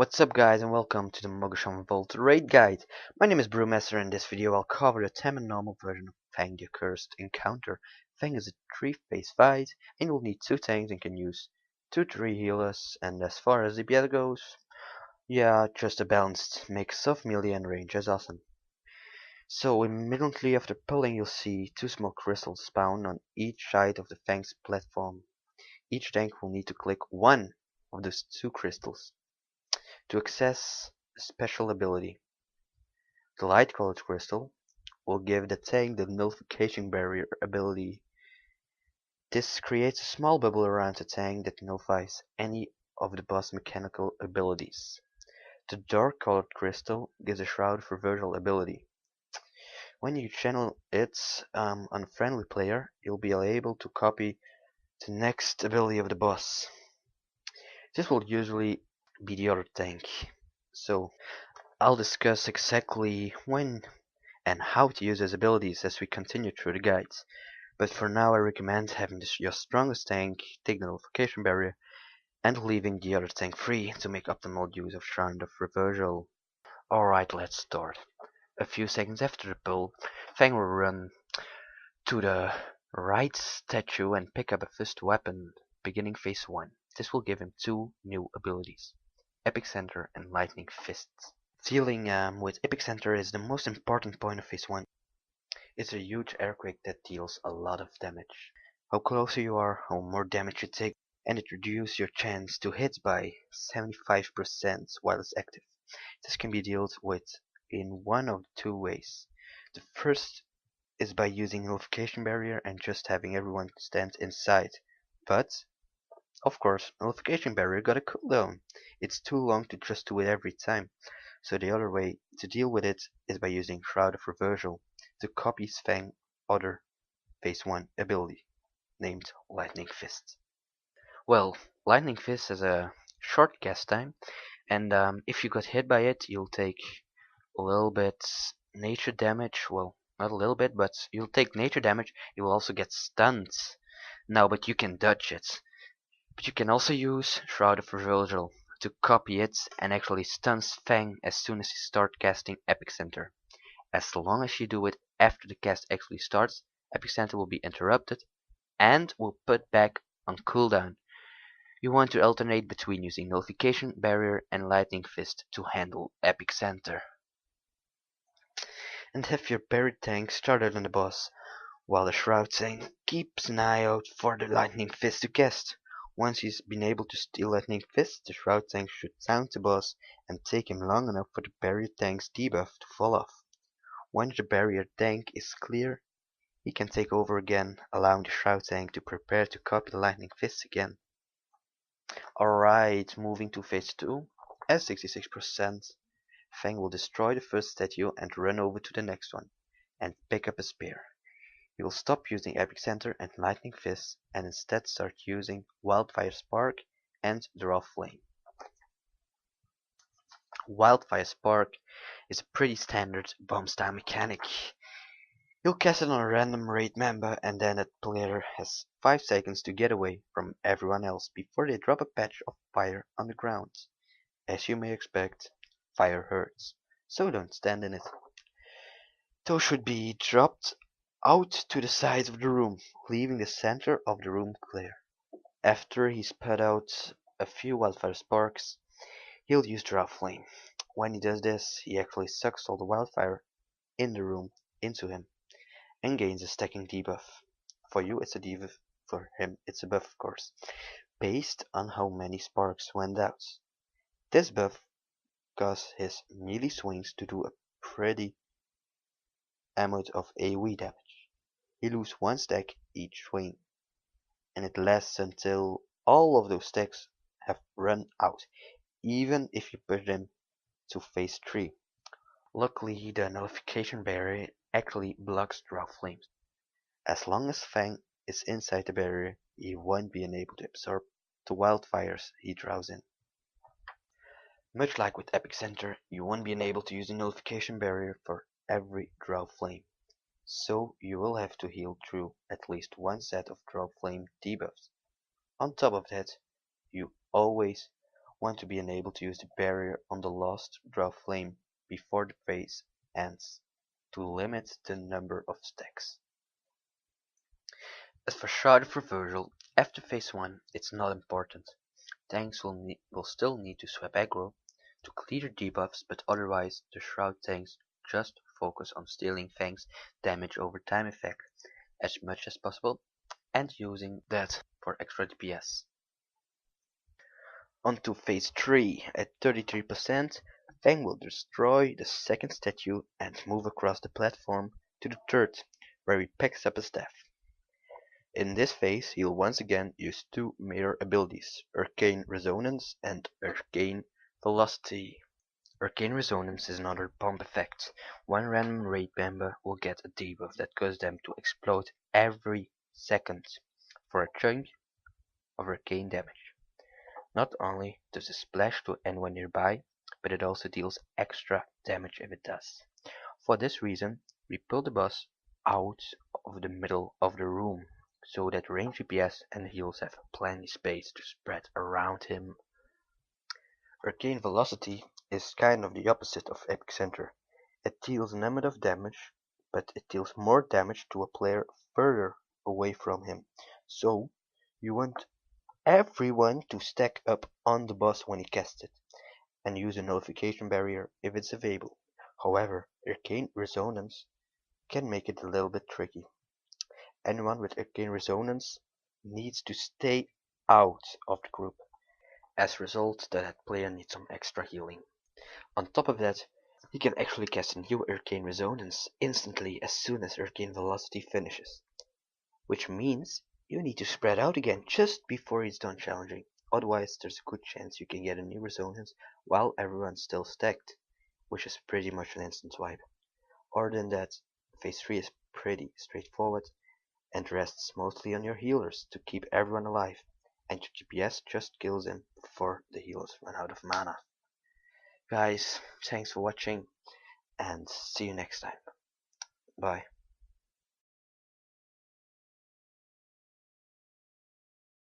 What's up guys and welcome to the Mogu'Shan Vault Raid Guide. My name is Brewmaster and in this video I'll cover the 10 and normal version of Feng the Accursed encounter. Feng is a 3-phase fight and you'll need 2 tanks and can use 2-3 healers, and as far as DPS goes, yeah, just a balanced mix of melee and range is awesome. So immediately after pulling you'll see 2 small crystals spawn on each side of the Feng's platform. Each tank will need to click one of those 2 crystals to access a special ability. The light-colored crystal will give the tank the nullification barrier ability. This creates a small bubble around the tank that nullifies any of the boss mechanical abilities. The dark-colored crystal gives a Shroud of Reversal ability. When you channel it on a friendly player, you'll be able to copy the next ability of the boss. This will usually be the other tank. So I'll discuss exactly when and how to use his abilities as we continue through the guides. But for now I recommend having your strongest tank take the nullification barrier and leaving the other tank free to make optimal use of Shroud of Reversal. Alright, let's start. A few seconds after the pull, Feng will run to the right statue and pick up a first weapon, beginning phase 1. This will give him 2 new abilities, Epic Center and Lightning Fists. Dealing with Epic Center is the most important point of phase 1. It's a huge earthquake that deals a lot of damage. How closer you are, how more damage you take, and it reduces your chance to hit by 75% while it's active. This can be dealt with in one of 2 ways. The first is by using nullification barrier and just having everyone stand inside. But, of course, nullification barrier got a cooldown. It's too long to just do it every time. So the other way to deal with it is by using Shroud of Reversal to copy Feng's other phase 1 ability, named Lightning Fist. Well, Lightning Fist has a short cast time, and if you got hit by it, you'll take a little bit nature damage. Well, not a little bit, but you'll take nature damage. You will also get stunned. Now, but you can dodge it. But you can also use Shroud of Reversal to copy it and actually stuns Feng as soon as you start casting Epic Center. As long as you do it after the cast actually starts, Epic Center will be interrupted and will put back on cooldown. You want to alternate between using Nullification Barrier and Lightning Fist to handle Epic Center. And have your buried tank started on the boss, while the Shroud tank keeps an eye out for the Lightning Fist to cast. Once he's been able to steal Lightning Fist, the Shroud tank should taunt the boss and take him long enough for the barrier tank's debuff to fall off. Once the barrier tank is clear, he can take over again, allowing the Shroud tank to prepare to copy the Lightning Fist again. Alright, moving to phase 2. At 66%, Feng will destroy the first statue and run over to the next one, and pick up a spear. He will stop using Epic Center and Lightning Fist and instead start using Wildfire Spark and Draw Flame. Wildfire Spark is a pretty standard bomb style mechanic. You'll cast it on a random raid member and then that player has 5 seconds to get away from everyone else before they drop a patch of fire on the ground. As you may expect, fire hurts, so don't stand in it. Those should be dropped out to the sides of the room, leaving the center of the room clear. After he's put out a few wildfire sparks, he'll use Draw Flame. When he does this, he actually sucks all the wildfire in the room into him and gains a stacking debuff. For you it's a debuff, for him it's a buff of course, based on how many sparks went out. This buff causes his melee swings to do a pretty amount of AoE damage. He loses 1 stack each swing, and it lasts until all of those stacks have run out, even if you push them to phase 3. Luckily, the nullification barrier actually blocks Draw Flames. As long as Feng is inside the barrier, he won't be unable to absorb the wildfires he draws in. Much like with Epic Center, you won't be unable to use the nullification barrier for every Draw Flame. So you will have to heal through at least 1 set of Draw Flame debuffs. On top of that, you always want to be enabled to use the barrier on the last draw flame before the phase ends to limit the number of stacks. As for Shroud of Reversal, after phase 1 it's not important. Tanks will still need to swap aggro to clear debuffs, but otherwise the Shroud tanks just focus on stealing Feng's damage over time effect as much as possible and using that for extra DPS. Onto phase 3, at 33%, Feng will destroy the second statue and move across the platform to the third, where he picks up a staff. In this phase, he'll once again use two mirror abilities, Arcane Resonance and Arcane Velocity. Arcane Resonance is another bomb effect. One random raid member will get a debuff that causes them to explode every second for a chunk of arcane damage. Not only does it splash to anyone nearby, but it also deals extra damage if it does. For this reason, we pull the boss out of the middle of the room, so that range DPS and heals have plenty space to spread around him. Arcane Velocity is kind of the opposite of Epicenter. It deals an amount of damage, but it deals more damage to a player further away from him. So, you want everyone to stack up on the boss when he casts it, and use a nullification barrier if it's available. However, Arcane Resonance can make it a little bit tricky. Anyone with Arcane Resonance needs to stay out of the group. As a result, that player needs some extra healing. On top of that, he can actually cast a new Arcane Resonance instantly as soon as Arcane Velocity finishes. Which means you need to spread out again just before he's done challenging. Otherwise, there's a good chance you can get a new Resonance while everyone's still stacked, which is pretty much an instant swipe. Other than that, phase 3 is pretty straightforward and rests mostly on your healers to keep everyone alive, and your DPS just kills them before the healers run out of mana. Guys, thanks for watching and see you next time. Bye.